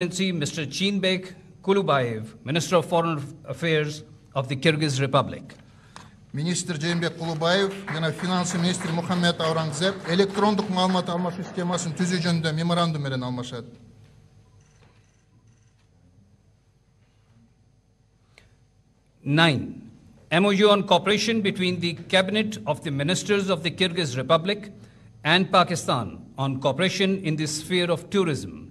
Mr. Chinbek Kulubayev, Minister of Foreign Affairs of the Kyrgyz Republic. Министр Жээнбек Кулубаев жана финансы министр Мухаммед Аурангзеб электрондук маалымат алмашуу системасын түзүү жөнүндө меморандум менен алмашат. 9. MoU on cooperation between the Cabinet of the Ministers of the Kyrgyz Republic and Pakistan on cooperation in the sphere of tourism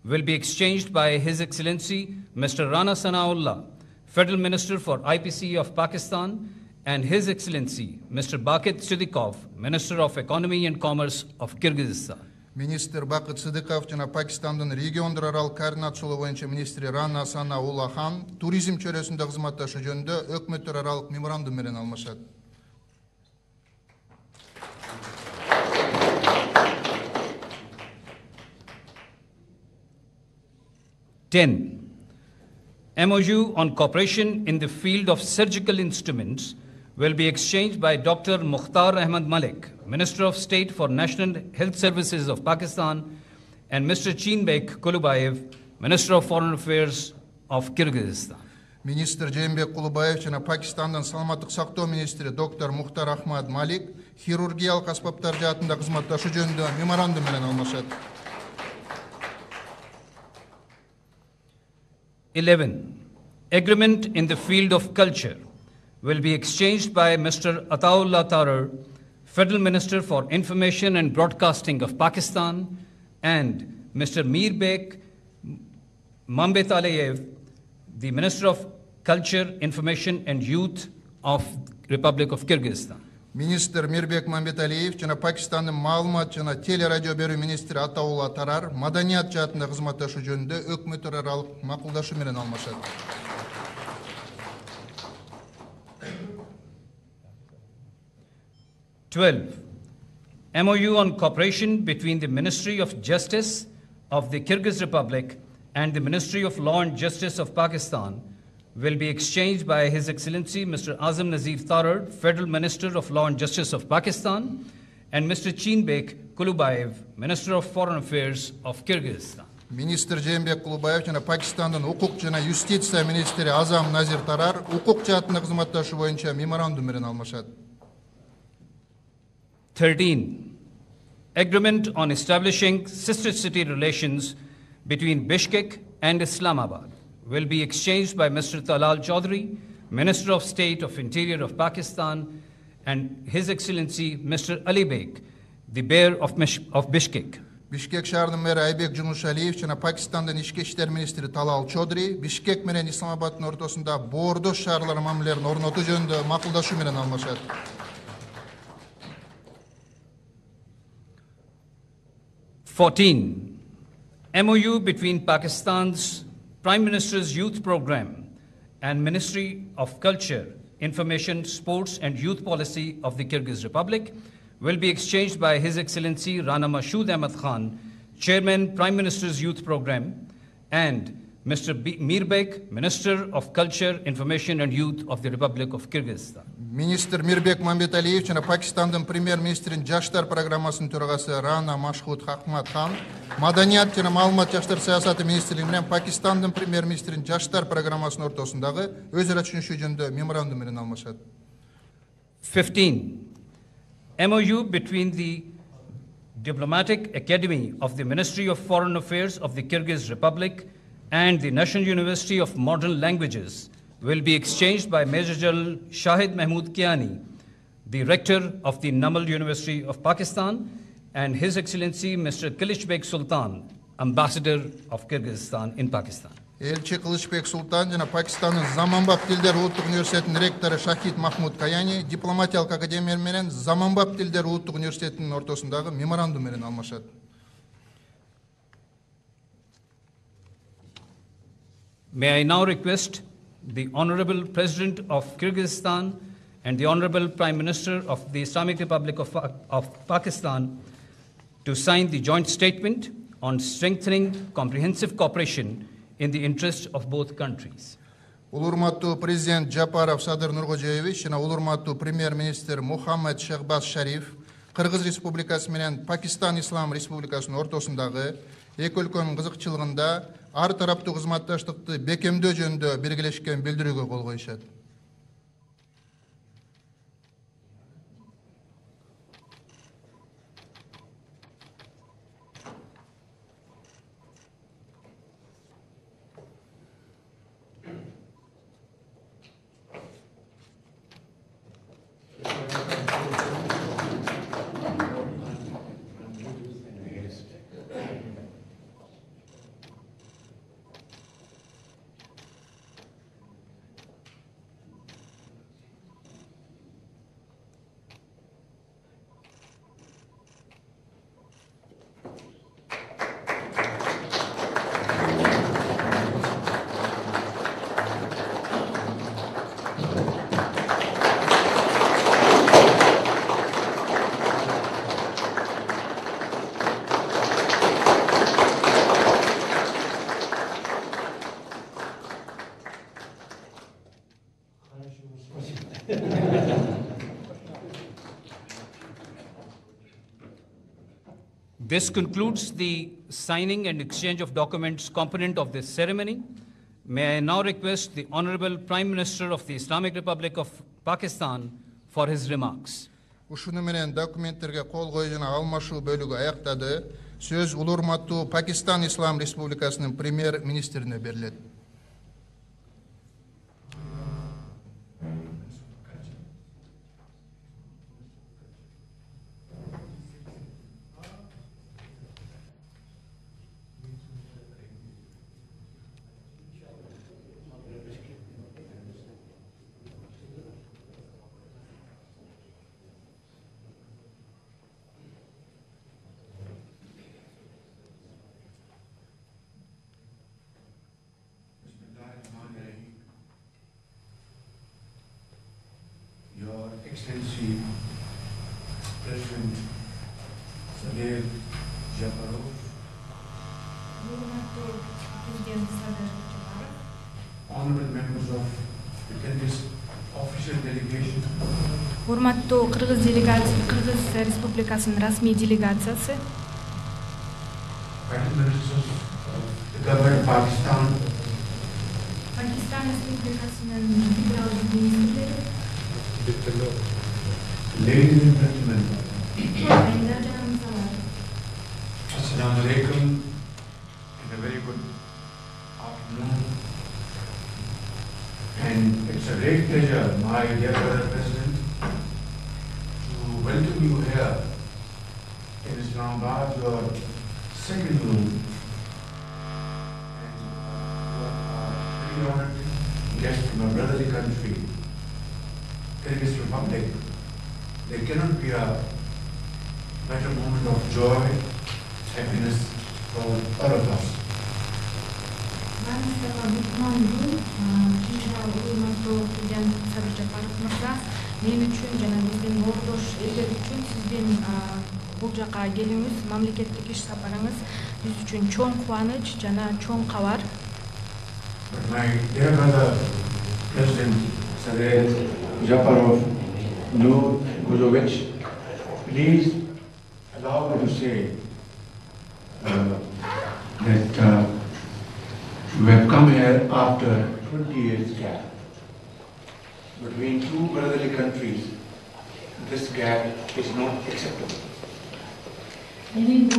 will be exchanged by His Excellency Mr. Rana Sanaullah, Federal Minister for IPC of Pakistan, and His Excellency Mr. Bakit Siddiqov, Minister of Economy and Commerce of Kyrgyzstan. Министр Бакыт Сыдыков жана Пакистандын региондор аралык координациялоо боюнча министри Рана Санаулла хан туризм чөйрөсүндө кызматташуу жөнүндө өкмөттөр аралык меморандум менен алмашат. MoU on cooperation in the field of surgical instruments will be exchanged by Dr. Mukhtar Ahmad Malik, Minister of State for National Health Services of Pakistan, and Mr. Chinbek Kulubayev, Minister of Foreign Affairs of Kyrgyzstan. Министр Жээнбек Кулубаев жана Пакистандын саламаттык сактоо министри доктор Мухтар Ахмад Малик хирургиялык аспаптар жаатында кызматташуу жөнүндө меморандум менен алмашат. 11. Agreement in the field of culture will be exchanged by Mr. Ataullah Tarar, Federal Minister for Information and Broadcasting of Pakistan, and Mr. Mirbek Mambetaleyev, the Minister of Culture, Information and Youth of Republic of Kyrgyzstan. Министр Мирбек Мамбеталиев жана Пакистандын маалымат жана телерадио берүү министри Атаулла Тарар маданият жаатында кызматташуу жөнүндө өкмөттөр аралык макулдашуу менен алмашат. 12. MoU on cooperation between the Ministry of Justice of the Kyrgyz Republic and the Ministry of Law and Justice of Pakistan will be exchanged by His Excellency Mr. Azam Nazir Tarar, Federal Minister of Law and Justice of Pakistan, and Mr. Chinbek Kulubayev, Minister of Foreign Affairs of Kyrgyzstan. Министр Жээнбек Кулубаев жана Пакистандын укук жана юстиция министри Азам Назир Тарар укук жаатында кызматташуу боюнча меморандум менен алмашат. 13. Agreement on establishing sister city relations between Bishkek and Islamabad will be exchanged by Mr. Talal Chaudhry, Minister of State of Interior of Pakistan, and His Excellency Mr. Ali Beg, the Mayor of Bishkek. Бишкек шаарынын мэри Айбек Жумушалиев жана Пакистандын ички иштер министри Талал Чодри Бишкек менен Исламабаддын ортосунда боордош шаарлар мамилелерин орнотуу жөнүндө макулдашуу менен алмашат. 14. MoU between Pakistan's Prime Minister's Youth Program and Ministry of Culture, Information, Sports and Youth Policy of the Kyrgyz Republic will be exchanged by His Excellency Rana Mashood Ahmad Khan, Chairman, Prime Minister's Youth Program, and Mr. Mirbek, Minister of Culture, Information and Youth of the Republic of Kyrgyzstan. Министр Мирбек Мамбеталиев жана Пакистандын премьер-министринин жаштар программасынын төрагасы Рана Машхуд Ахмад Хан, Маданият жана маалымат жаштар саясаты министрлиги менен Пакистандын премьер-министринин жаштар программасынын ортосундагы өз ара түшүнүшүү жөнүндө меморандум менен алмашат. 15. MoU between the Diplomatic Academy of the Ministry of Foreign Affairs of the Kyrgyz Republic and the National University of Modern Languages will be exchanged by Major General Shahid Mahmood Kiani, the Rector of the Namal University of Pakistan, and His Excellency Mr. Kılıçbek Sultan, Ambassador of Kyrgyzstan in Pakistan. Элчи Кылычбек Султан жана Пакистандын Заманбап тилдер улуттук университетинин ректору Шахид Махмуд Каяни дипломатиялык академия менен Заманбап тилдер улуттук университетинин ортосундагы меморандум менен алмашат. May I now request the Honorable President of Kyrgyzstan and the Honorable Prime Minister of the Islamic Republic of Pakistan to sign the joint statement on strengthening comprehensive cooperation in the interest of both countries. Улурматтуу президент Жапаров Садыр Нургожоевич жана улурматтуу премьер-министр Мухаммад Шахбаз Шариф Кыргыз Республикасы менен Пакистан Ислам Республикасынын ортосундагы эки өлкөнүн кызыкчылыгында ар тараптуу кызматташтыкты бекемдөө жөнүндө биргелешкен билдирүүгө кол коюшат. This concludes the signing and exchange of documents component of this ceremony. May I now request the Honorable Prime Minister of the Islamic Republic of Pakistan for his remarks. Ушуну менен документтерге кол коюу жана алмашуу бөлүгү аяктады. Сөз улуу урматтуу Пакистан Ислам Республикасынын премьер-министрине берилет. Your Excellency, President Saleh Japarov, honorable members of the Kyrgyz official delegation, Урматтуу Кыргыз Республикасынын расмий делегациясы, Prime Ministers of the government of Pakistan, Пакистан Республикасынын федералдык министрлери, ladies and gentlemen, айдар жана мырзалар. Assalamu alaikum and a very good afternoon. And it's a great pleasure, my dear brother President, to welcome you here in Islamabad, your second room. And you are a very honored guest from a brotherly country, Kyrgyz Republic. There cannot be a better moment of joy, happiness for all of us. Мен үчүн жана биздин ордош элдер үчүн сиздин бул жака келүүңүз, мамлекеттик иш сапарыңыз биз үчүн чоң кубаныч жана чоң кабар. But my dear brother, President Saleh Japarov, Nur Guzovic, please allow me to say that we have come here after 20 years gap. Between two brotherly countries, this gap is not acceptable. Менин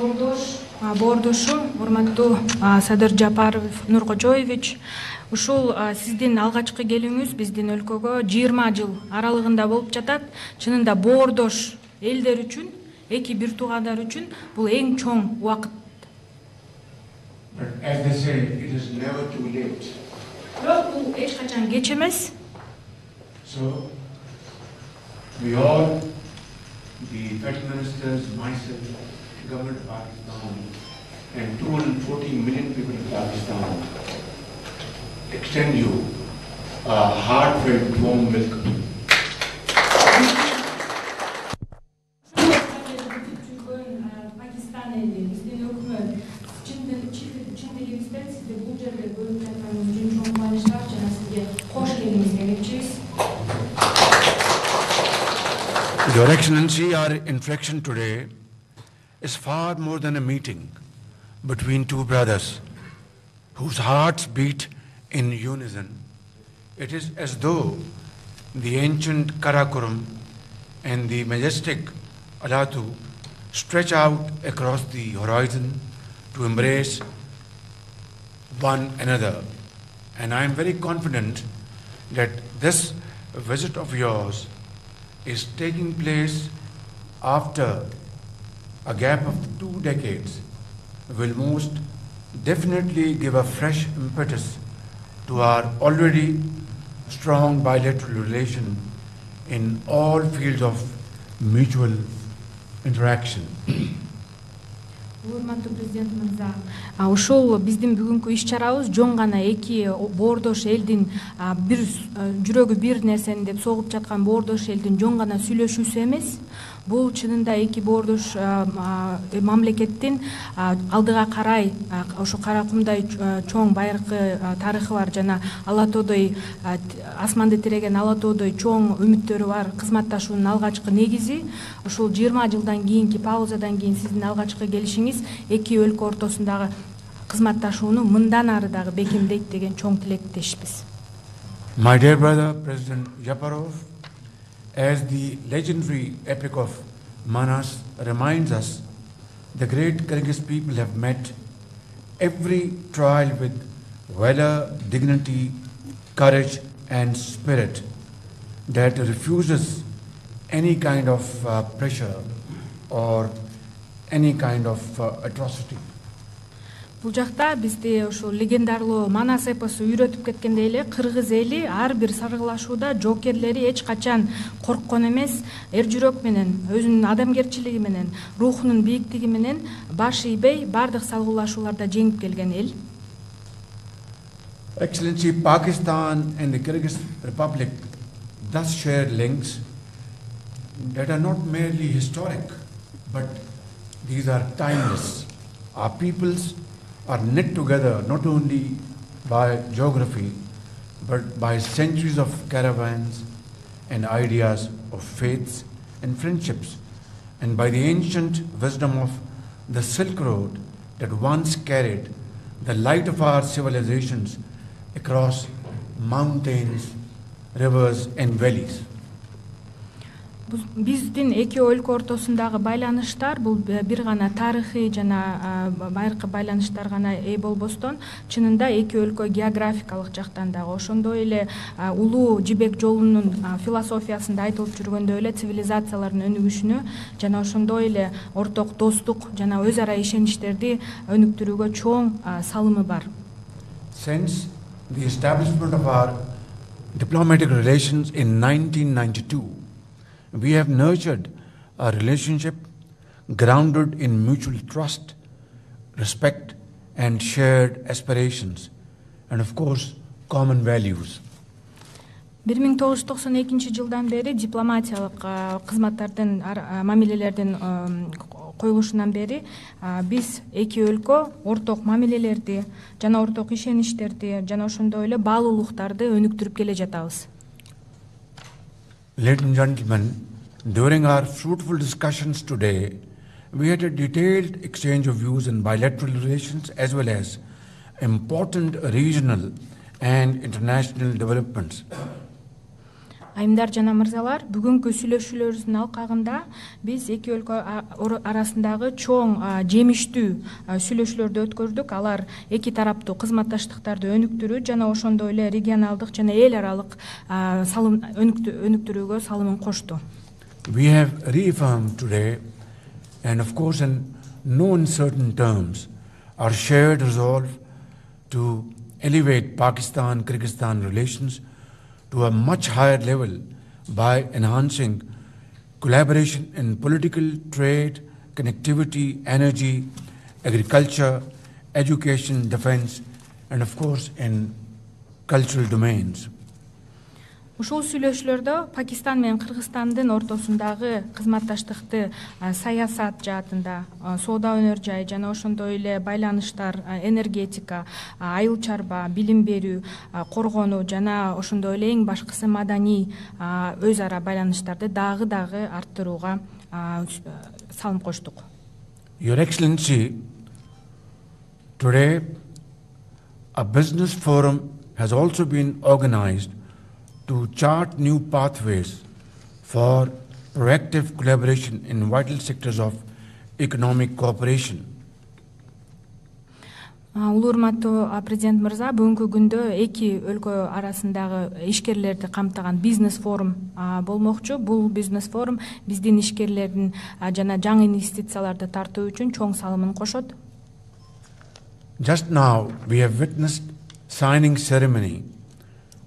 боордошум, урматтуу Садыр Жапаров Нуркожоевич, ушул сиздин алгачкы келүүңүз биздин өлкөгө 20 жыл аралыгында болуп жатат. Чынында боордош элдер үчүн, эки бир туугандар үчүн бул эң чоң убакыт. But as they say, it is never too late. Бирок бул эч качан кеч эмес. So, we all, the Federal Ministers, myself, the government of Pakistan, and 214 million people in Pakistan, extend you a heartfelt warm welcome. Your Excellency, our inflection today is far more than a meeting between two brothers. whose hearts beat in unison. It is as though the ancient Karakoram and the majestic Alatu stretch out across the horizon to embrace one another. And I am very confident that this visit of yours is taking place after a gap of 2 decades, will most definitely give a fresh impetus to our already strong bilateral relation in all fields of mutual interaction. Урматтуу президент мырза, ушул биздин бүгүнкү иш-чарабыз жон гана эки боордош элдин бир жүрөгү бир нерсени деп согуп жаткан боордош элдин жон гана сүйлөшүүсү эмес. Бул чынында эки боордош мамлекеттин алдыга карай ошо Каракумдай чоң байыркы тарыхы бар жана Ала тоодой асманды тиреген Ала тоодой чоң үмүттөрү бар кызматташуунун алгачкы негизи ушул 20 жылдан кийинки паузадан кийин сиздин алгачкы келишиңиз эки өлкө ортосундагы кызматташууну мындан ары дагы бекемдейт деген чоң тилектешпиз. My dear brother, President Yaparov, as the legendary epic of Manas reminds us, the great Kyrgyz people have met every trial with valor, dignity, courage and spirit that refuses any kind of pressure or any kind of atrocity. Бул жакта бизди ошо легендарлуу Манас эпосу үйрөтүп кеткендей эле кыргыз эли ар бир саргылашууда жоокерлери эч качан корккон эмес, эр жүрөк менен, өзүнүн адамгерчилиги менен, рухунун бийиктиги менен баш ийбей бардык салгылашууларда жеңип келген эл. Excellency, Pakistan and the Kyrgyz Republic thus share links that are not merely historic, but these are timeless. Our peoples are knit together not only by geography, but by centuries of caravans and ideas of faiths and friendships, and by the ancient wisdom of the Silk Road that once carried the light of our civilizations across mountains, rivers and valleys. Биздин эки өлкө ортосундагы байланыштар бул бир гана тарыхый жана байыркы байланыштар гана болбостон, чынында эки өлкө географикалык жактан дагы ошондой эле улуу жибек жолунун философиясында айтылып жүргөндөй эле цивилизациялардын өнүгүшүнө жана ошондой эле орток достук жана өз ара ишеничтерди өнүктүрүүгө чоң салымы бар. Since the establishment of our diplomatic relations in 1992, we have nurtured a relationship grounded in mutual trust, respect, and shared aspirations, and of course, common values. 1992 жылдан бери дипломатиялык кызматтардын мамилелердин коюлушунан бери биз эки өлкө орток мамилелерди жана орток ишеничтерди жана ошондой эле баалуулуктарды өнүктүрүп келе жатабыз. Ladies and gentlemen, during our fruitful discussions today, we had a detailed exchange of views in bilateral relations as well as important regional and international developments. Айымдар жана мырзалар, бүгүнкү сүйлөшүүлөрүбүздүн алкагында биз эки өлкө арасындагы чоң жемиштүү сүйлөшүүлөрдү өткөрдүк. Алар эки тараптуу кызматташтыктарды өнүктүрүү жана ошондой эле регионалдык жана эл аралык салым өнүктүрүүгө салымын кошту. We have reaffirmed today, and of course in no uncertain terms, our shared resolve to elevate Pakistan-Kyrgyzstan relations to a much higher level by enhancing collaboration in political, trade, connectivity, energy, agriculture, education, defense, and of course in cultural domains. Ушул сүйлөшүүлөрдө Пакистан менен Кыргызстандын ортосундагы кызматташтыкты саясат жаатында, соода өнөр жай жана ошондой эле байланыштар, энергетика, айыл чарба, билим берүү, коргонуу жана ошондой эле эң башкысы маданий өз ара байланыштарды дагы арттырууга салым коштук. Your Excellency, today a business forum has also been organized to chart new pathways for proactive collaboration in vital sectors of economic cooperation. Улуу урматтуу президент мырза, бүгүнкү күндө эки өлкө арасындагы ишкерлерди камтыган бизнес форум болмокчу. Бул бизнес форум биздин ишкерлердин жана жаңы инвестицияларды тартуу үчүн чоң салымын кошот. Just now we have witnessed signing ceremony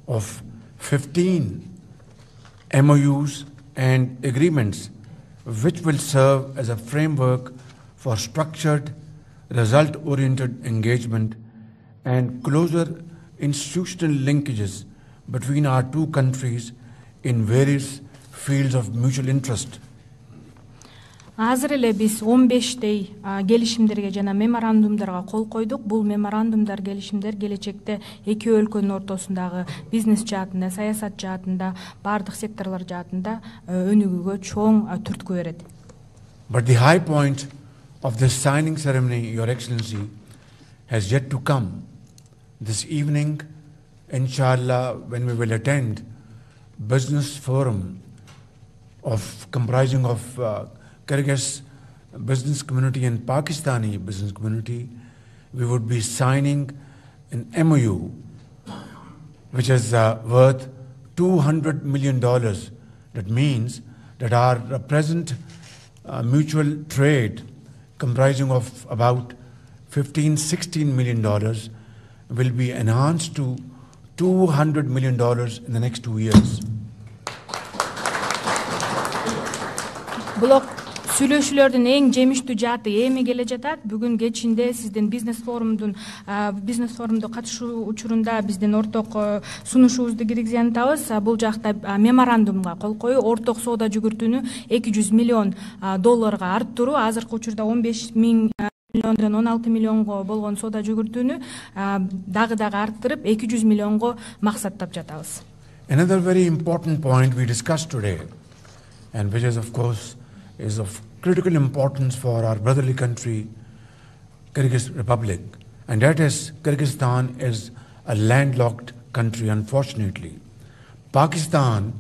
of 15 MoUs and agreements which will serve as a framework for structured, result-oriented engagement and closer institutional linkages between our two countries in various fields of mutual interest. Азыр эле биз 15 келишимдерге жана меморандумдарга кол койдук. Бул меморандумдар, келишимдер келечекте эки өлкөнүн ортосундагы бизнес жаатында, саясат жаатында, бардык секторлор жаатында өнүгүүгө чоң түрткү берет. But the high point of this signing ceremony, Your Excellency, has yet to come. This evening, inshallah, when we will attend business forum comprising of Kyrgyz business community and Pakistani business community, we would be signing an MOU which is worth $200 million. That means that our present mutual trade comprising of about $15–16 million will be enhanced to $200 million in the next 2 years. Сүйлөшүүлөрдүн эң жемиштүү жааты эми келе жатат. Бүгүн кечинде сиздин бизнес форумду катышуу учурунда биздин орток сунушубузду киргизген атабыз. Бул жакта меморандумга кол коюу, орток соода жүгүртүүнү $200 миллион арттыруу, азыркы учурда 15 миллиондон 16 миллионго болгон соода жүгүртүүнү дагы арттырып 200 миллионго максаттап жатабыз. Another very important point we discussed today, and which is of course is of critical importance for our brotherly country, Kyrgyz Republic, and that is Kyrgyzstan is a landlocked country, unfortunately. Pakistan,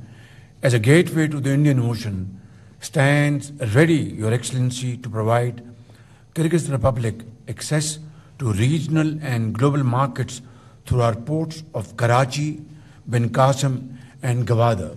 as a gateway to the Indian Ocean, stands ready, Your Excellency, to provide Kyrgyz Republic access to regional and global markets through our ports of Karachi, Ben Qasim, and Gwadar.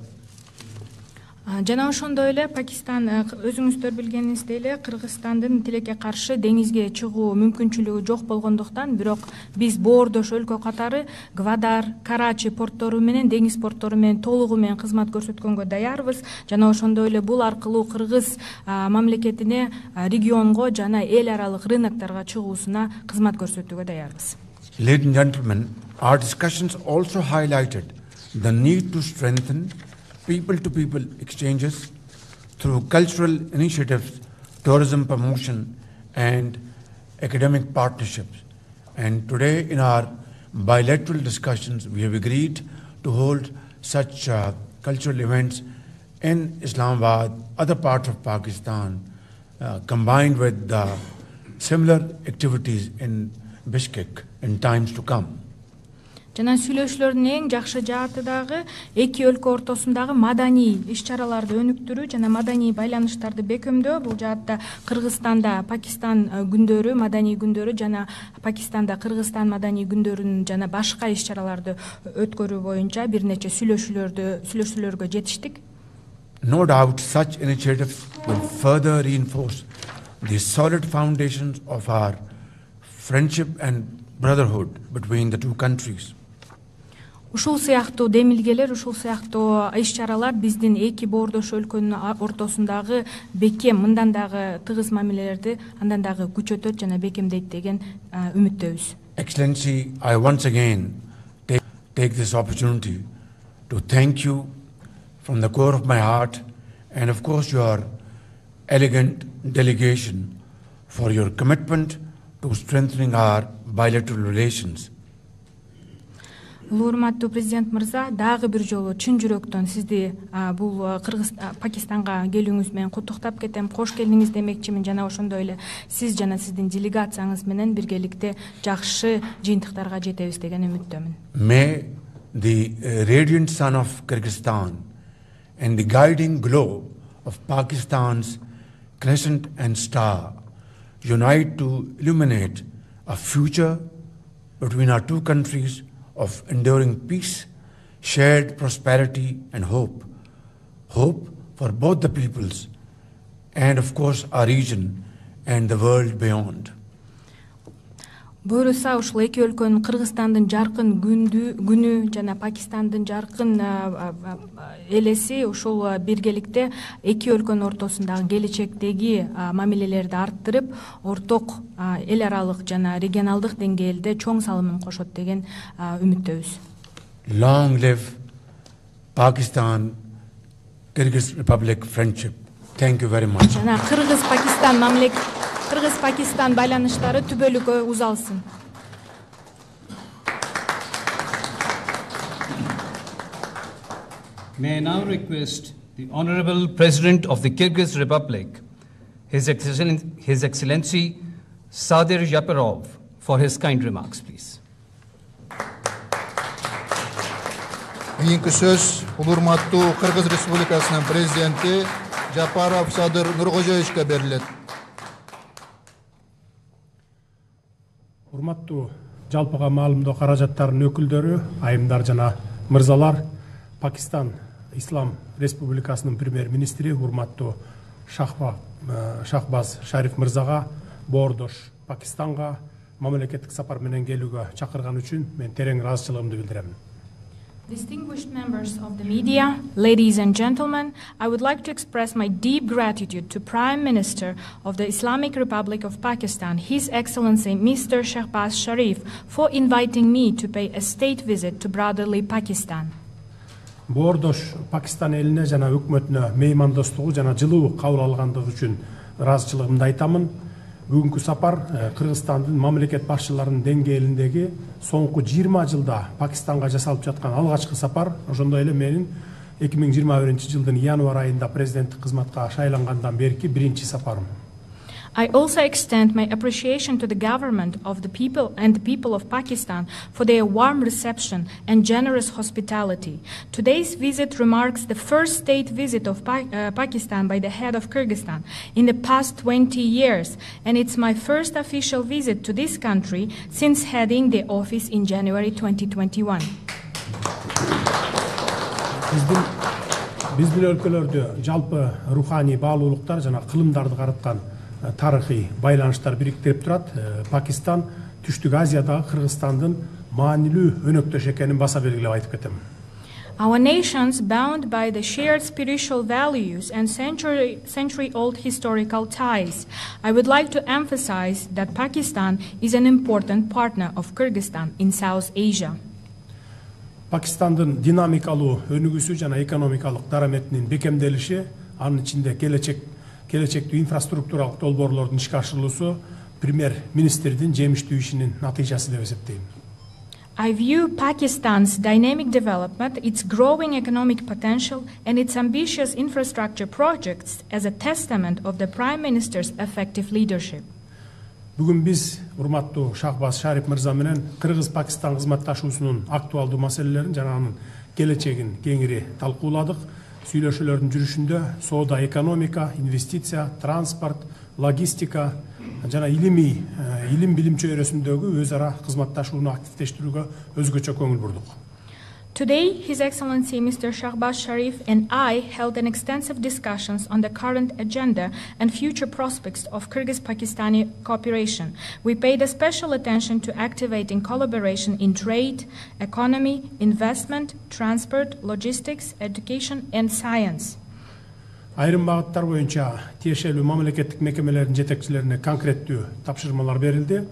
Жана ошондой эле Пакистан, өзүңүздөр билгениңиздей эле, Кыргызстандын тилекке каршы деңизге чыгуу мүмкүнчүлүгү жок болгондуктан, бирок биз боордош өлкө катары Гвадар, Карачи порттору менен, деңиз порттору менен толугу менен кызмат көрсөткөнгө даярбыз. Жана ошондой эле бул аркылуу Кыргыз мамлекетине, регионго жана эл аралык рыноктарга чыгуусуна кызмат көрсөтүүгө даярбыз. Ladies and gentlemen, our discussions also highlighted the need to strengthen people-to-people exchanges through cultural initiatives, tourism promotion, and academic partnerships. And today, in our bilateral discussions, we have agreed to hold such cultural events in Islamabad, other parts of Pakistan, combined with similar activities in Bishkek in times to come. Жана сүйлөшүүлөрдүн эң жакшы жааты дагы эки өлкө ортосундагы маданий иш-чараларды өнүктүрүү жана маданий байланыштарды бекемдөө. Бул жаатта Кыргызстанда Пакистан күндөрү, маданий күндөрү жана Пакистанда Кыргызстан маданий күндөрүн жана башка иш-чараларды өткөрүү боюнча бир нече сүйлөшүүлөргө жетиштик. No doubt such initiatives will further reinforce the solid foundations of our friendship and brotherhood between the two countries. Ушул сыяктуу демилгелер, ушул сыяктуу иш-чаралар биздин эки боордош өлкөнүн ортосундагы бекем, мындан дагы тыгыз мамилелерди андан дагы күчөтөт жана бекемдейт деген үмүттөбүз. Excellency, I once again take this opportunity to thank you from the core of my heart and of course your elegant delegation for your commitment to strengthening our bilateral relations. Урматтуу президент мырза, дагы бир жолу чын жүрөктөн сизди бул Пакистанга келүүңүз менен куттуктап кетем. Кош келдиңиз демекчимин. Жана ошондой эле сиз жана сиздин делегацияңыз менен биргеликте жакшы жыйынтыктарга жетебиз деген үмүттөмүн. May the radiant sun of Kyrgyzstan and the guiding glow of Pakistan's crescent and star unite to illuminate a future between our two countries of enduring peace, shared prosperity and hope. Hope for both the peoples and of course our region and the world beyond. Буюрса ушул эки өлкөнүн Кыргызстандын жаркын күнү жана Пакистандын жаркын элеси ушул биргеликте эки өлкөнүн ортосундагы келечектеги мамилелерди арттырып, орток эл аралык жана регионалдык деңгээлде чоң салымын кошот деген үмүттөбүз. Long live Pakistan Kyrgyz Republic friendship. Thank you very much. Жана Кыргыз-Пакистан байланыштары түбөлүккө узалсын. May I now request the Honorable President of the Kyrgyz Republic, His Excellency Sadir Japarov, for his kind remarks, please. Кийинки сөз урматтуу Кыргыз Республикасынын президенти Жапаров Садыр Нуркожоевичке берилет. Урматтуу жалпыга маалымдоо каражаттарынын өкүлдөрү, айымдар жана мырзалар, Пакистан Ислам Республикасынын премьер-министри урматтуу Шахбаз Шариф мырзага боордош Пакистанга мамлекеттик сапар менен келүүгө чакырган үчүн мен терең ыраазычылыгымды билдирем. Distinguished members of the media, ladies and gentlemen, I would like to express my deep gratitude to Prime Minister of the Islamic Republic of Pakistan, His Excellency Mr. Shahbaz Sharif, for inviting me to pay a state visit to brotherly Pakistan. Боордош Пакистан элине жана өкмөтүнө меймандостугу жана жылуу кабыл алгандыгы үчүн ыраазычылыгымды айтамын. Бүгүнкү сапар Кыргызстандын мамлекет башчыларынын деңгээлиндеги соңку 20 жылда Пакистанга жасалып жаткан алгачкы сапар, ошондой эле менин 2021-жылдын январь айында президенттик кызматка шайлангандан берки биринчи сапарым. I also extend my appreciation to the government of the people and the people of Pakistan for their warm reception and generous hospitality. Today's visit remarks the first state visit of Pakistan by the head of Kyrgyzstan in the past 20 years, and it's my first official visit to this country since heading the office in January 2021. Биздин өлкөлөрдө жалпы руханий баалуулуктар жана кылымдарды караткан тарыхый байланыштар бириктирип турат. Пакистан Түштүк Азиядагы Кыргызстандын маанилүү өнөктөш экенин баса белгилеп айтып кетем. Our nations, bound by the shared spiritual values and century-old historical ties, I would like to emphasize that Pakistan is an important partner of Kyrgyzstan in South Asia. Пакистандын динамикалуу өнүгүүсү жана экономикалык дараметинин бекемделиши, анын ичинде келечектүү инфраструктуралык долбоорлордун ишке ашырылуусу премьер-министрдин жемиштүү ишинин натыйжасы деп эсептейм. I view Pakistan's dynamic development, its growing economic potential, and its ambitious infrastructure projects as a testament of the Prime Minister's effective leadership. Бүгүн биз урматтуу Шахбаз Шариф мырза менен Кыргыз-Пакистан кызматташуусунун актуалдуу маселелерин жана анын келечегин кеңири талкууладык. Сүйлөшүүлөрдүн жүрүшүндө соода, экономика, инвестиция, транспорт, логистика жана илим билим чөйрөсүндөгү өз ара кызматташууну активдештирүүгө өзгөчө көңүл бурдук. Today, His Excellency Mr. Shahbaz Sharif and I held an extensive discussions on the current agenda and future prospects of Kyrgyz-Pakistani cooperation. We paid a special attention to activating collaboration in trade, economy, investment, transport, logistics, education and science. Айрым багыттар боюнча тиешелүү мамлекеттик мекемелердин жетекчилерине конкреттүү тапшырмалар берилди.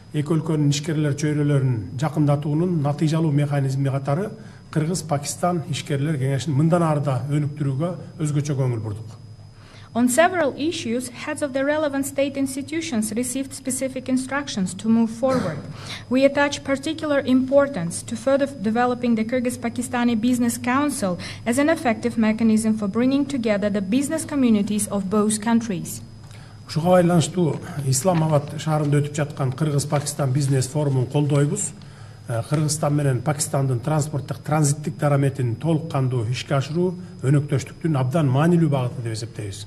Эки өлкөнүн ишкерлер чөйрөлөрүн жакындатуунун натыйжалуу механизми катары Кыргыз-Пакистан ишкерлер кеңешин мындан ары да өнүктүрүүгө өзгөчө көңүл бурдук. On several issues, heads of the relevant state institutions received specific instructions to move forward. We attach particular importance to further developing the Kyrgyz-Pakistani Business Council as an effective mechanism for bringing together the business communities of both countries. Ушуга байланыштуу Исламабад шаарында өтүп жаткан Кыргыз-Пакистан бизнес форумун колдойбуз. Кыргызстан менен Пакистандын транспорттук транзиттик дараметин толук кандуу ишке ашыруу өнөктөштүктүн абдан маанилүү багыты деп эсептейбиз.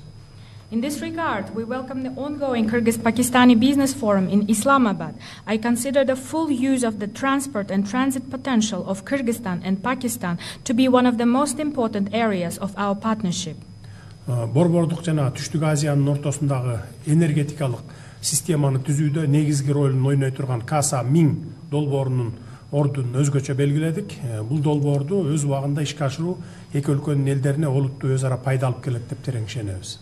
In this regard, we welcome the ongoing Kyrgyz-Pakistani Business Forum in Islamabad. I consider the full use of the transport and transit potential of Kyrgyzstan and Pakistan to be one of the most important areas of our partnership. Борбордук жана Түштүк Азиянын ортосундагы энергетикалык системаны түзүүдө негизги ролун ойной турган Каса 1000 долбоорунун ордун өзгөчө белгиледик. Бул долбоорду өз убагында ишке ашыруу эки өлкөнүн элдерине олуттуу өз ара пайда алып келет деп терең ишенебиз.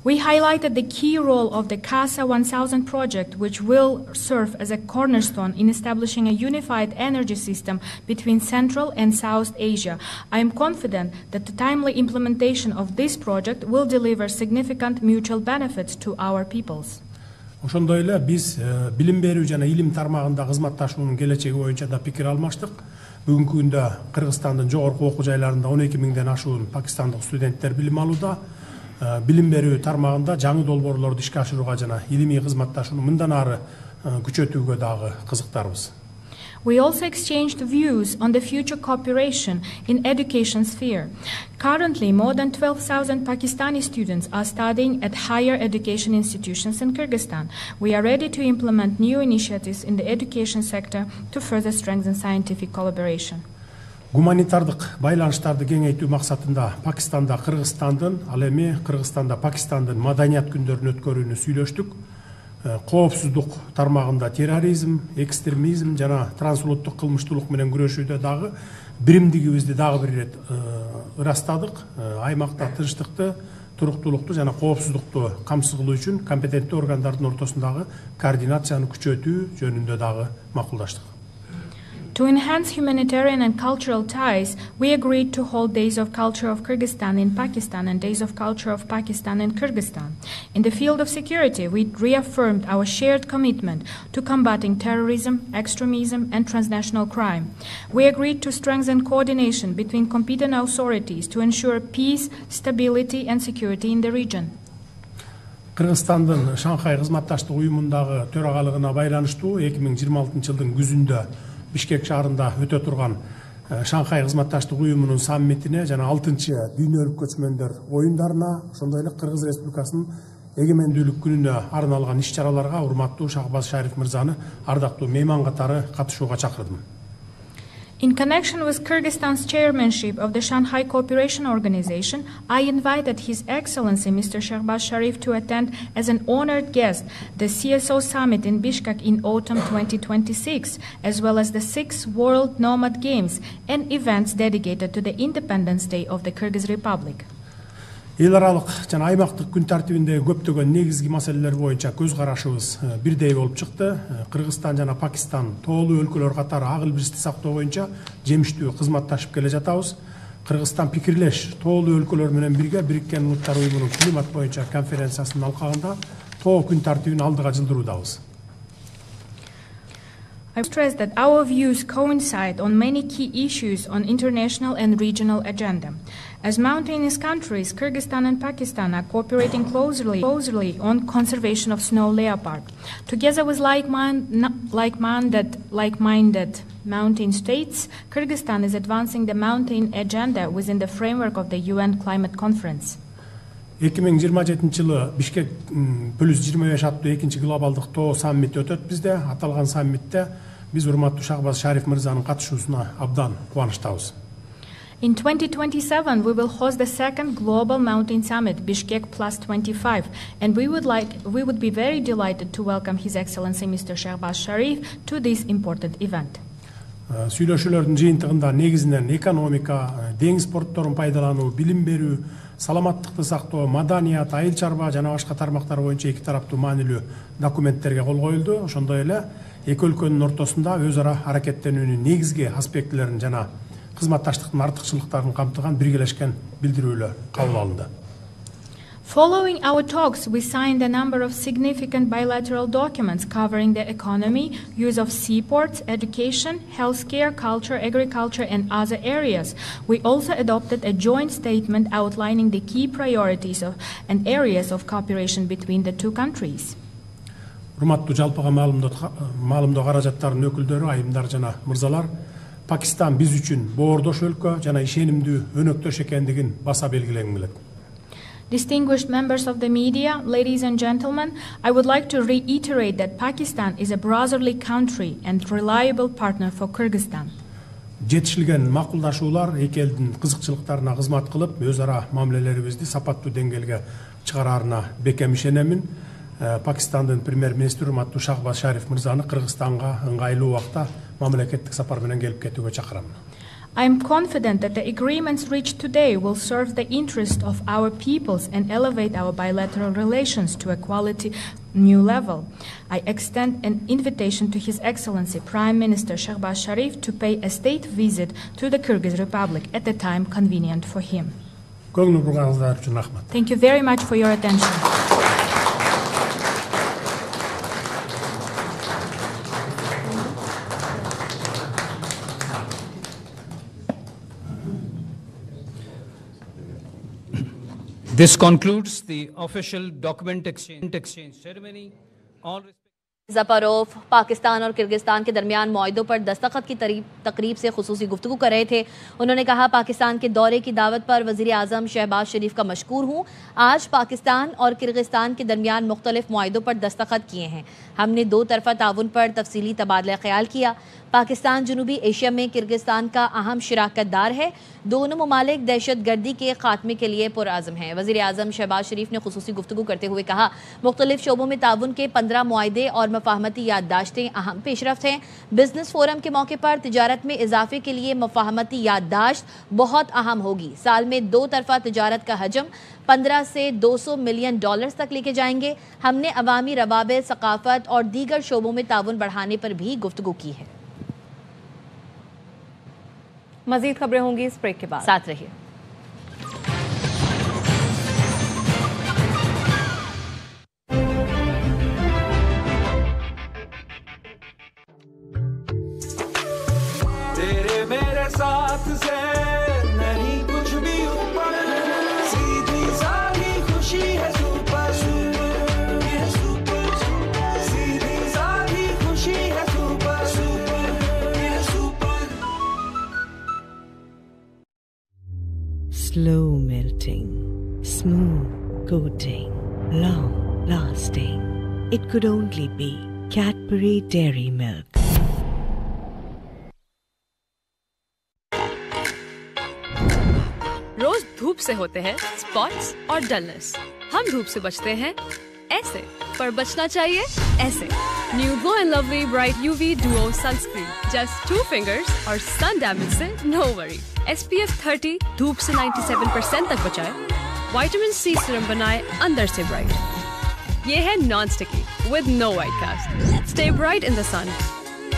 We highlighted the key role of the CASA 1000 project, which will serve as a cornerstone in establishing a unified energy system between Central and South Asia. I am confident that the timely implementation of this project will deliver significant mutual benefits to our peoples. Ошондой эле биз билим берүү жана илим тармагында кызматташуунун келечеги боюнча да пикир алмаштык. Бүгүнкү күндө Кыргызстандын жогорку окуу жайларында 12 миңден ашуун пакистандык студенттер билим алууда. Билим берүү тармагында жаңы долбоорлорду ишке ашырууга жана илимий кызматташууну мындан ары күчөтүүгө дагы кызыктарбыз. We also exchanged views on the future cooperation in education sphere. Currently, more than 12,000 Pakistani students are studying at higher education institutions in Kyrgyzstan. We are ready to implement new initiatives in the education sector to further strengthen scientific collaboration. Гуманитардык байланыштарды кеңейтүү максатында Пакистанда Кыргызстандын, ал эми Кыргызстанда Пакистандын маданият күндөрүн өткөрүүнү сүйлөштүк. Коопсуздук тармагында терроризм, экстремизм жана трансулуттук кылмыштуулук менен күрөшүүдө дагы биримдигибизди дагы бир ирет ырастадык. Аймакта тынчтыкты, туруктуулукту жана коопсуздукту камсыз кылуу үчүн компетенттүү органдардын ортосундагы координацияны күчөтүү жөнүндө дагы макулдаштык. To enhance humanitarian and cultural ties, we agreed to hold Days of Culture of Kyrgyzstan in Pakistan and Days of Culture of Pakistan in Kyrgyzstan. In the field of security, we reaffirmed our shared commitment to combating terrorism, extremism, and transnational crime. We agreed to strengthen coordination between competent authorities to ensure peace, stability, and security in the region. Кыргызстандын Шанхай кызматташтык уюмундагы төрагалыгына байланыштуу 2026 жылдын күзүндө Бишкек шаарында өтө турган Шанхай кызматташтык уюмунун саммитине жана 6-чы дүйнөлүк көчмөндөр оюндарына, ошондой эле Кыргыз Республикасынын эгемендүүлүк күнүнө арналган иш-чараларга урматтуу Шахбаз Шариф мырзаны ардактуу мейман катары катышууга чакырдым. In connection with Kyrgyzstan's chairmanship of the Shanghai Cooperation Organization, I invited His Excellency Mr. Shahbaz Sharif to attend as an honored guest the CSO Summit in Bishkek in autumn 2026, as well as the 6th World Nomad Games and events dedicated to the Independence Day of the Kyrgyz Republic. Эл аралык жана аймактык күн тартибиндеги көптөгөн негизги маселелер боюнча көз карашыбыз бирдей болуп чыкты. Кыргызстан жана Пакистан тоолуу өлкөлөр катары ак илбирсти сактоо боюнча жемиштүү кызматташып келе жатабыз. Кыргызстан пикирлеш тоолуу өлкөлөр менен бирге Бириккен Улуттар уюмунун климат боюнча конференциясынын алкагында тоо күн тартибин алдыга жылдыруудабыз. I stress that our views coincide on many key issues on international and regional agenda. As mountainous countries, Kyrgyzstan and Pakistan are cooperating closely on conservation of snow leopard. Together with like-minded mountain states, Kyrgyzstan is advancing the mountain agenda within the framework of the UN Climate Conference. 2027 жылы Бишкек +25 аттуу 2-чи глобалдык тоо саммити өтөт бизде. Аталган саммитте биз урматтуу Шахбаз Шариф мырзанын катышуусуна абдан кубанычтабыз. In 2027, we will host the second Global Mountain Summit, Bishkek +25, and we would be very delighted to welcome His Excellency Mr. Shahbaz Sharif to this important event. Сүйлөшүүлөрдүн жыйынтыгында негизинен экономика, деңиз портторун пайдалануу, билим берүү, саламаттыкты сактоо, маданият, айыл чарба жана башка тармактар боюнча эки тараптуу маанилүү документтерге кол коюлду. Ошондой эле эки өлкөнүн ортосунда өз ара аракеттенүүнүн негизги аспектилерин жана кызматташтыктын артыкчылыктарын камтыган биргелешкен билдирүүлөр кабыл алынды. Following our talks, we signed a number of significant bilateral documents covering the economy, use of seaports, education, healthcare, culture, agriculture, and other areas. We also adopted a joint statement outlining the key priorities and areas of cooperation between the two countries. Урматтуу жалпыга маалымдоо каражаттарынын өкүлдөрү, айымдар жана мырзалар, Пакистан биз үчүн боордош өлкө жана ишенимдүү өнөктөш экендигин баса белгилегим келет. Distinguished members of the media, ladies and gentlemen, I would like to reiterate that Pakistan is a brotherly country and reliable partner for Kyrgyzstan. Жетишилген макулдашуулар эки элдин кызыкчылыктарына кызмат кылып, өз ара мамилелерибизди сапаттуу деңгээлге чыгараарына бекем ишенемин. Пакистандын премьер-министри урматтуу Шахбаз Шариф мырзаны Кыргызстанга ыңгайлуу убакта мамлекеттик сапар менен келип кетүүгө чакырам. I am confident that the agreements reached today will serve the interest of our peoples and elevate our bilateral relations to a quality new level. I extend an invitation to His Excellency Prime Minister Shahbaz Sharif to pay a state visit to the Kyrgyz Republic at a time convenient for him. Thank you very much for your attention. This concludes the official document exchange ceremony. ज़फरोफ Pakistan और Kyrgyzstan के दरमियान मुआहदों पर दस्तखत की तकरीब से खुसूसी गुफ्तगू कर रहे थे। उन्होंने कहा, पाकिस्तान के दौरे की दावत पर वज़ीर आज़म शहबाज शरीफ का मशकूर हूँ। आज पाकिस्तान और किर्गिस्तान के दरमियान मुख्तलिफ मुआहदों पर दस्तखत किए हैं। हमने दो तरफ़ा ताउन पर तफसीली तबादला ख्याल किया। पाकिस्तान जनूबी एशिया में किर्गिस्तान का अहम शराकतदार है। दोनों ममालिक दहशत गर्दी के खात्मे के लिए पुरआज़म हैं। वज़ीर आज़म शहबाज शरीफ ने खुसूसी गुफ्तगू करते हुए कहा, मुख्तलिफ शोबों में ताउन के 15 मुआहदे और मफाहमती याददाश्तें अहम पेशरफ्त हैं। बिजनेस फोरम के मौके पर तिजारत में इजाफे के लिए मफाहमती याददाश्त बहुत अहम होगी। साल में दो तरफा तिजारत का हजम 15 से 200 मिलियन डॉलर्स तक लेके जाएंगे। हमने अवामी रवाबित, सकाफत और दीगर शोबों में ताउन बढ़ाने पर भी गुफ्तगू की है। मजीद खबरें होंगी इस ब्रेक के बाद, साथ रहिए। तेरे मेरे साथ से नहीं कुछ भी ऊपर, सीधी सादी खुशी है सुपर, सीधी सादी खुशी है super, Slow melting, smooth coating, long lasting. It could only be Cadbury Dairy Milk. रोज धूप से होते हैं स्पॉट्स और डलनेस। हम धूप से बचते हैं ऐसे, पर बचना चाहिए ऐसे। New glow and lovely bright UV duo sunscreen, just 2 fingers और सन डैमेज से नो वरी। SPF 30 धूप से 97% तक बचाए, विटामिन C सीरम बनाए अंदर से ब्राइट। ये है non sticky with no white cast. Stay bright in the sun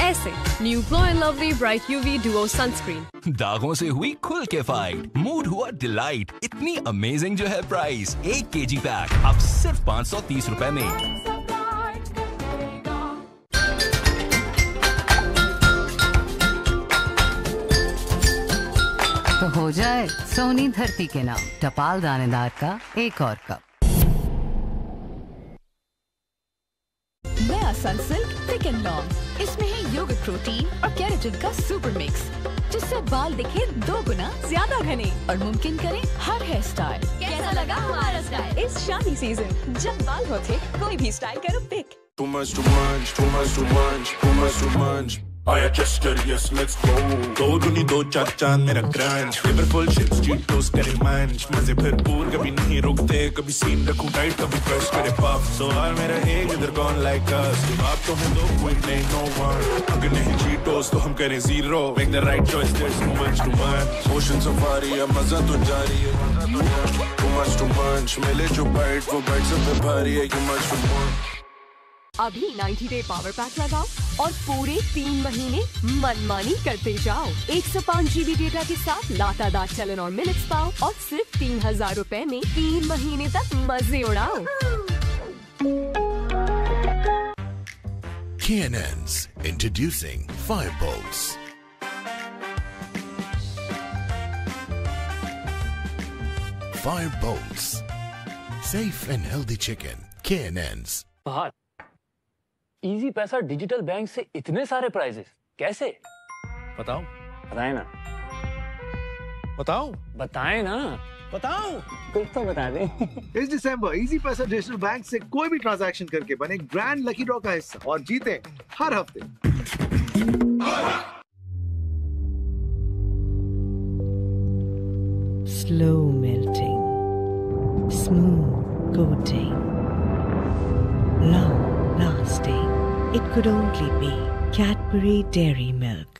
ऐसे। New glow and lovely bright UV duo sunscreen. दागों से हुई खुल के फाइट, मूड हुआ डिलाइट, इतनी अमेजिंग जो है प्राइस। 1 kg पैक अब सिर्फ 530 रुपए में। तो हो जाए सोनी धरती के नाम टपाल दानेदार का एक और कप। नया सनसिल्क थिक एंड लॉन्ग, इसमें है योगर्ट प्रोटीन और केराटिन का सुपर मिक्स, जिससे बाल दिखे 2 गुना ज्यादा घने और मुमकिन करे हर हेयर स्टाइल। कैसा लगा हमारा स्टाइल इस शादी सीजन? जब बाल हो थे कोई भी स्टाइल करो pick. Too much to munch, too much to munch, too much to munch. आया चेस्टर, yes let's go. 2 दूनी 2 4 चांद मेरा crunch, flavourful chips cheat toast करे मंच, मजे भरपूर कभी नहीं रुकते, कभी सीन रखूं टाइट कभी क्रश करे पफ। सवाल मेरा एक इधर कौन लाइक अस, आप तो हैं दो कोई नहीं नो वन, अगर नहीं चीटोस तो हम करें zero. Make the right choice, there's so much to munch. Ocean safari है मजा तो जारी है, too much to munch. मिले जो बाइट वो बाइट सब पे भारी है, you much to munch. अभी 90 डे पावर पैक लगाओ और पूरे 3 महीने मनमानी करते जाओ। 105 GB डेटा के साथ लातादार चलन और मिनट्स पाओ और सिर्फ 3000 रुपए में 3 महीने तक मजे उड़ाओ। K&N's introducing Firebolts. Firebolts. Safe and healthy chicken. K&N's. बाहर इजी पैसा डिजिटल बैंक से इतने सारे प्राइजेस कैसे? बताओ। बताएं ना। बताओ। बताएं ना। बताओ। कुछ तो बता दें। इस दिसंबर इजी पैसा डिजिटल बैंक से कोई भी ट्रांजैक्शन करके बने ग्रैंड लकी ड्रॉ का हिस्सा और जीते हर हफ्ते। Slow melting, smooth coating, long lasting. It could only be Cadbury Dairy Milk.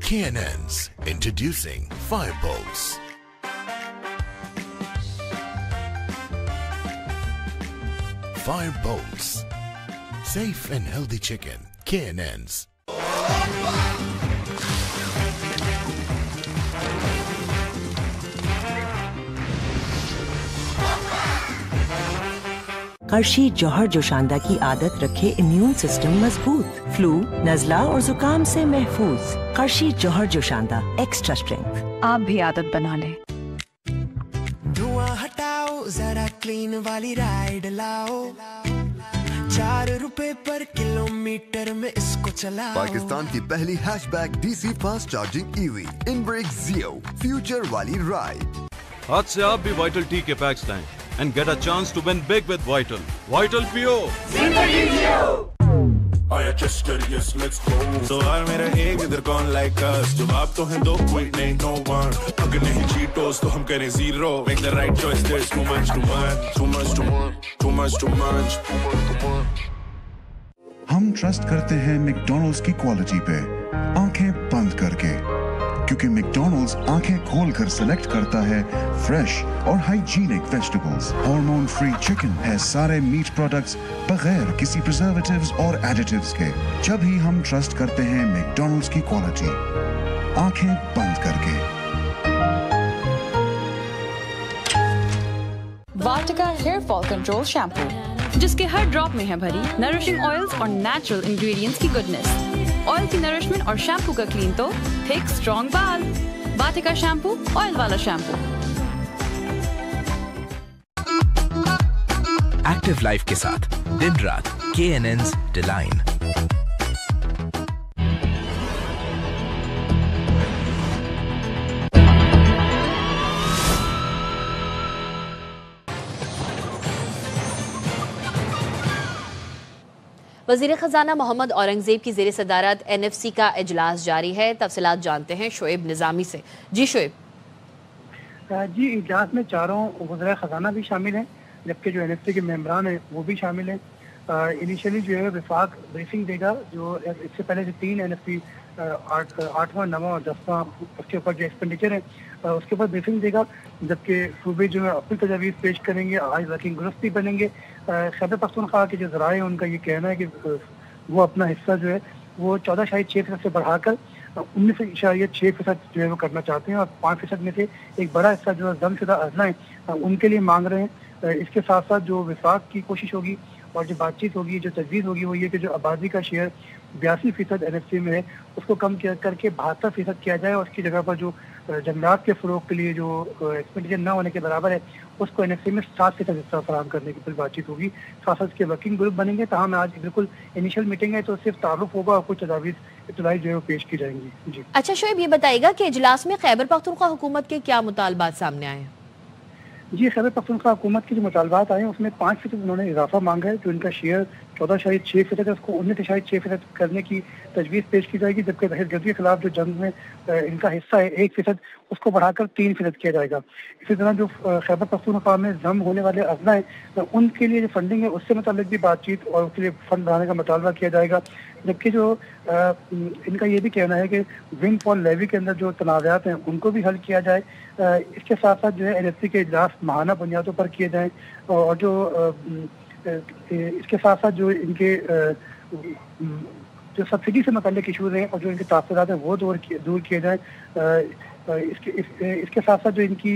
K&N's introducing Firebolts. Firebolts. Safe and healthy chicken. K&N's. करशी जौहर जोशांदा की आदत रखे इम्यून सिस्टम मजबूत, फ्लू, नजला और जुकाम से महफूज। करशी जौहर जोशांदा एक्स्ट्रा स्ट्रेंथ। आप भी आदत बना लें। धुआं हटाओ जरा क्लीन वाली राइड लाओ, 4 रुपए पर किलोमीटर में इसको चलाओ। पाकिस्तान की पहली hatchback DC fast charging EV in break जियो फ्यूचर वाली राइड। आज से आप भी वाइटल टी के पैक्स लाएं and get a chance to win big with Vital. Vital Pio. जिंदगी जियो। आया चेस्टर यस लेट्स गो। तो यार मेरा एक इधर कौन लाइक अस, जवाब तो हैं दो कोई नहीं नो वन। अगर नहीं चीटोस तो हम करें zero. Make the right choice, there's too much to want, too much to want, too much to munch, too much to want. हम ट्रस्ट करते हैं मैकडॉनल्ड्स की क्वालिटी पे आंखें बंद करके, क्योंकि मैकडॉनल्ड्स आंखें खोलकर सेलेक्ट करता है फ्रेश और hygienic vegetables. Hormone free chicken है सारे मीट प्रोडक्ट्स बगैर किसी प्रिजर्वेटिव्स और एडिटिव्स के। जब ही हम ट्रस्ट करते हैं मैकडॉनल्ड्स की क्वालिटी, आंखें बंद करके। वाटिका हेयर फॉल कंट्रोल शैम्पू, जिसके हर ड्रॉप में है भरी नरिशिंग ऑयल्स और नेचुरल इंग्रेडिएंट्स की गुडनेस। ऑयल की नरिशमेंट और शैम्पू का क्लीन तो थिक स्ट्रॉन्ग बाल। वाटिका शैम्पू, ऑयल वाला शैम्पू। एक्टिव लाइफ के साथ दिन रात K&N's डिलाइन। वज़ीर ख़ज़ाना मोहम्मद औरंगज़ेब की ज़ेर सदारत NFC का इजलास जारी है। तफसीलात जानते हैं शोएब निज़ामी से। जी शोएब। जी, इजलास में चारों वज़ीर ख़ज़ाना भी शामिल हैं, जबकि जो NFC के मेंबरान हैं वो भी शामिल हैं। इनिशियली जो है वफाक ब्रीफिंग देगा, जो इससे पहले जो 3 NFC 8वां 9वां और 10वां उसके ऊपर जो एक्सपेंडिचर है उसके ऊपर ब्रीफिंग देगा, जबकि सूबे जो है अपनी तजावीज़ पेश करेंगे। आज वर्किंग ग्रुप भी बनेंगे। खैबर पख्तूनख्वा के जो ज़राए हैं उनका ये कहना है कि वो अपना हिस्सा जो है वो 14.6% से बढ़ाकर 19.6% जो है वो करना चाहते हैं, और 5% में से एक बड़ा हिस्सा जो है जमशुदा अजलाएँ उनके लिए मांग रहे हैं। इसके साथ साथ जो विफाक की कोशिश होगी और जो बातचीत होगी, जो तजवीज़ होगी, वो ये कि जो आबादी का शेयर 82% NFC में है उसको कम करके 72% किया जाए, और उसकी जगह पर जो जंगलात के फ़रोग के लिए जो एक्सपेंडिचर न होने के बराबर है उसको NFC में 7% हिस्सा फराहम करने की फिर बातचीत होगी। साथ साथ के वर्किंग ग्रुप बनेंगे। तमाम आज बिल्कुल इनिशियल मीटिंग है, तो सिर्फ तारुफ होगा और कुछ तजावीज़ इत्तलाई जो है वो पेश की जाएंगी। जी अच्छा शोएब, ये बताइएगा कि इजलास में खैबर पख्तूनख्वा हुकूमत के क्या मुतालबात सामने आए हैं? जी, खैबर पख्तूनख्वा हुकूमत के जो मुतालबात आए हैं उसमें 5% उन्होंने इजाफा मांगा है। जो इनका शेयर 14.6% है उसको 19.6% करने की तजवीज़ पेश की जाएगी, जबकि दहशतगर्दी के खिलाफ जो जंग में इनका हिस्सा है 1% उसको बढ़ाकर 3% किया जाएगा। इसी तरह जो खैबर पख्तूनख्वा में जम होने वाले अजला हैं उनके लिए जो फंडिंग है उससे मुताल्लिक भी बातचीत और उसके लिए फंड बढ़ाने का मुतालबा किया जाएगा। जबकि जो इनका ये भी कहना है कि विंड फॉल लेवी के अंदर जो तनाज़ात हैं उनको भी हल किया जाए। इसके साथ साथ जो है NFC के इजलास माहाना बुनियादों पर किए जाएँ, और जो इसके साथ साथ जो इनके जो सब्सिडी से मुताल्लिक इशूज़ हैं और जो इनके तहफ़्फ़ुज़ात हैं वो दूर किए जाएँ। इसके साथ साथ जो इनकी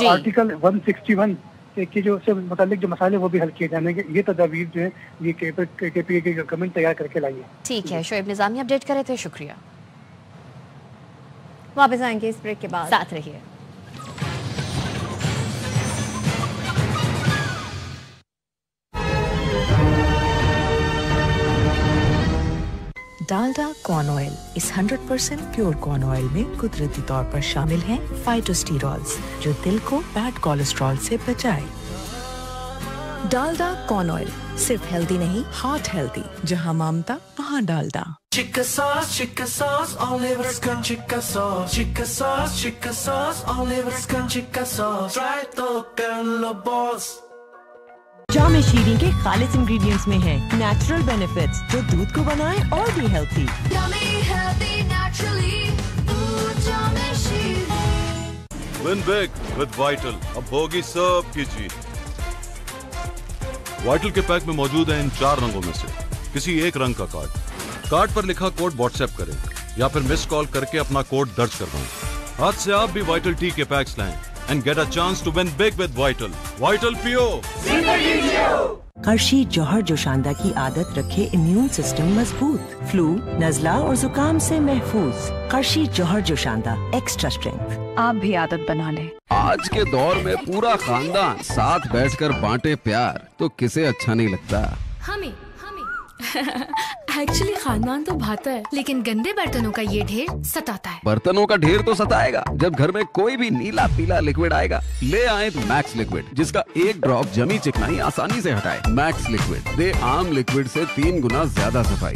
आर्टिकल 161 के जो उससे मुताल्लिक जो मसाले वो भी हल किए जाने के, ये तदाबीर जो है ये KPA की गवर्नमेंट तैयार करके लाई है। ठीक है, शोएब निज़ामी अपडेट करे थे, शुक्रिया। वापस आएंगे इस ब्रेक के बाद, साथ रहिए। डालडा कॉर्न ऑयल इस 100% प्योर कॉर्न ऑयल में कुदरती तौर पर शामिल हैं फाइटोस्टेरॉल्स जो दिल को बैड कोलेस्ट्रॉल से बचाए। डालडा कॉर्न ऑयल सिर्फ हेल्दी नहीं, हार्ट हेल्दी। जहां ममता वहां Dalda. Chica sauce, only with skin chica sauce. Chica sauce, only with skin chica sauce. Try to get the boss. जामे शीरी के खालिस इंग्रेडिएंट्स में है नेचुरल बेनिफिट्स जो दूध को बनाए और भी healthy. Win big with Vital, अब होगी सबकी जीत। वाइटल के पैक में मौजूद है इन 4 रंगों में से किसी एक रंग का कार्ड पर लिखा कोड व्हाट्सएप करें या फिर मिस कॉल करके अपना कोड दर्ज करवाएं। आज से आप भी वाइटल टी के पैक्स लाएं and get a chance to win big with Vital. Vital पियो, जिंदगी जियो। कर्शी जौहर जोशांदा की आदत रखे इम्यून सिस्टम मजबूत, फ्लू, नजला और जुकाम से महफूज। कर्शी जौहर जोशांदा एक्स्ट्रा स्ट्रेंथ। आप भी आदत बना लें। आज के दौर में पूरा खानदान साथ बैठकर बांटे प्यार तो किसे अच्छा नहीं लगता। हमें एक्चुअली खानदान तो भाता है, लेकिन गंदे बर्तनों का ये ढेर सताता है। बर्तनों का ढेर तो सताएगा जब घर में कोई भी नीला पीला लिक्विड आएगा। ले आए तो मैक्स लिक्विड, जिसका एक ड्रॉप जमी चिकनाई आसानी से हटाए। मैक्स लिक्विड दे आम लिक्विड से 3 गुना ज्यादा सफाई।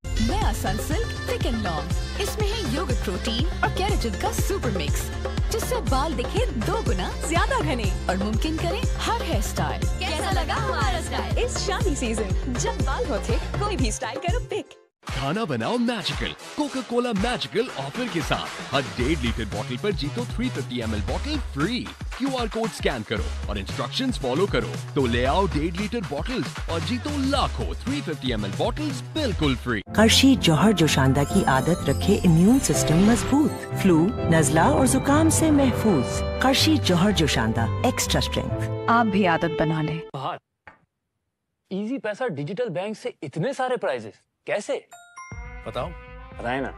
नया सनसिल्क थिक एंड लॉन्ग, इसमें है योगर्ट प्रोटीन और केराटिन का सुपर मिक्स, जिससे बाल दिखे 2 गुना ज्यादा घने और मुमकिन करे हर हेयर स्टाइल। कैसा लगा हमारा स्टाइल इस शादी सीजन? जब बाल हो थिक, कोई भी स्टाइल करो पिक। खाना बनाओ magical Coca Cola magical offer के साथ। हर 1.5 लीटर बोतल पर जीतो 350 ml बोतल फ्री। QR कोड स्कैन करो और इंस्ट्रक्शंस फॉलो करो तो ले आओ 1.5 लीटर बोतल्स और जीतो लाखों 350 ml बोतल्स बिल्कुल फ्री। कर्शी जौहर जोशांदा की आदत रखे इम्यून सिस्टम मजबूत, फ्लू, नजला और जुकाम से महफूज। कर्शी जौहर जोशांदा एक्स्ट्रा स्ट्रेंथ। आप भी आदत बना लें। इजी पैसा डिजिटल बैंक से इतने सारे प्राइजेस कैसे? बताओ। बताए ना।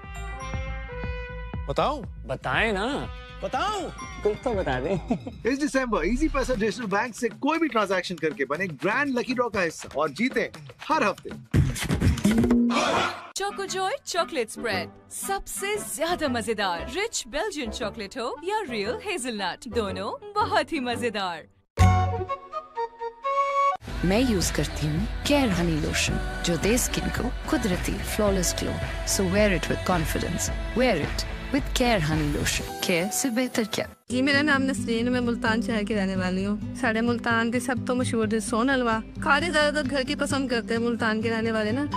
बताओ। बताए ना। बताओ। कुछ तो बता दे। इस दिसंबर इजी पैसा डिजिटल बैंक से कोई भी ट्रांजैक्शन करके बने ग्रैंड लकी ड्रॉ का हिस्सा और जीते हर हफ्ते चोको जॉय चॉकलेट स्प्रेड, सबसे ज्यादा मजेदार। रिच बेल्जियन चॉकलेट हो या रियल हेजलनट, दोनों बहुत ही मजेदार। मैं यूज करती हूँ केयर हनी लोशन जो दे स्किन को कुदरती flawless glow. So wear it with confidence, wear it with care honey lotion. Care से बेहतर क्या? जी मेरा नाम नसरीन, मैं मुल्तान शहर की रहने वाली हूँ। साढ़े मुल्तान के सब तो मशहूर है सोन हलवा। खाने ज्यादातर घर की पसंद करते हैं मुल्तान के रहने वाले ना।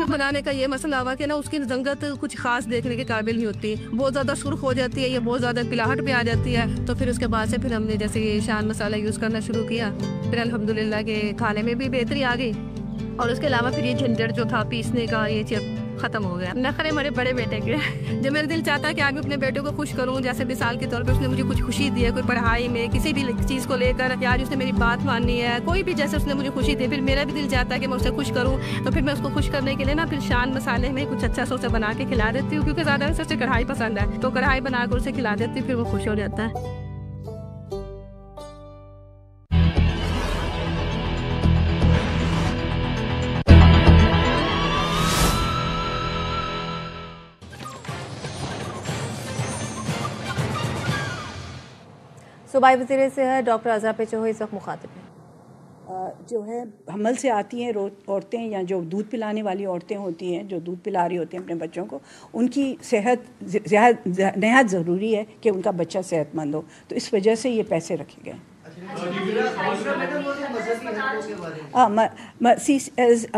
तो बनाने का ये मसला हुआ कि ना उसकी रंगत कुछ खास देखने के काबिल नहीं होती, बहुत ज्यादा सुर्ख हो जाती है या बहुत ज्यादा पिलाहट भी आ जाती है। तो फिर उसके बाद से फिर हमने जैसे ये शान मसाला यूज करना शुरू किया, फिर अल्हम्दुलिल्लाह के खाने में भी बेहतरी आ गई और उसके अलावा फिर ये झंझट जो था पीसने का ये खत्म हो गया। नखरे हमारे बड़े बेटे के जब मेरा दिल चाहता है कि आगे अपने बेटे को खुश करूं, जैसे मिसाल के तौर पे उसने मुझे कुछ खुशी दी है, कोई पढ़ाई में किसी भी चीज़ को लेकर, यार उसने मेरी बात माननी है, कोई भी जैसे उसने मुझे खुशी दी, फिर मेरा भी दिल चाहता है कि मैं उसे खुश करूं। तो फिर मैं उसको खुश करने के लिए ना फिर शान मसाले में कुछ अच्छा सा उसे बना के खिला देती हूँ, क्योंकि ज़्यादा से उसे कढ़ाई पसंद है, तो कढ़ाई बनाकर उसे खिला देती हूँ, फिर वो खुश हो जाता है। सूबाई वज़ीर सेहत डॉक्टर अज़रा पेचो इस वक्त मुखातिब हैं। जो है हमल से आती हैं औरतें या जो दूध पिलाने वाली औरतें होती हैं, जो दूध पिला रही होती हैं अपने बच्चों को, उनकी सेहत नहायत ज़रूरी है कि उनका बच्चा सेहतमंद हो, तो इस वजह से ये पैसे रखे गए।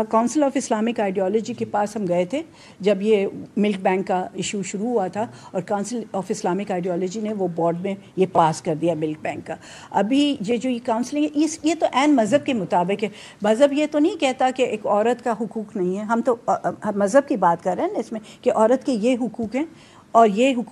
काउंसिल ऑफ इस्लामिक आइडियोलॉजी के पास हम गए थे जब ये मिल्क बैंक का इशू शुरू हुआ था, और काउंसिल ऑफ इस्लामिक आइडियोलॉजी ने वो बोर्ड में ये पास कर दिया मिल्क बैंक का। अभी ये जो ये काउंसलिंग है ये तो ऐन मज़हब के मुताबिक है। मज़हब ये तो नहीं कहता कि एक औरत का हुकूक नहीं है, हम तो मज़हब की बात कर रहे हैं ना इसमें कि औरत के ये हुकूक हैं और ये हुकूक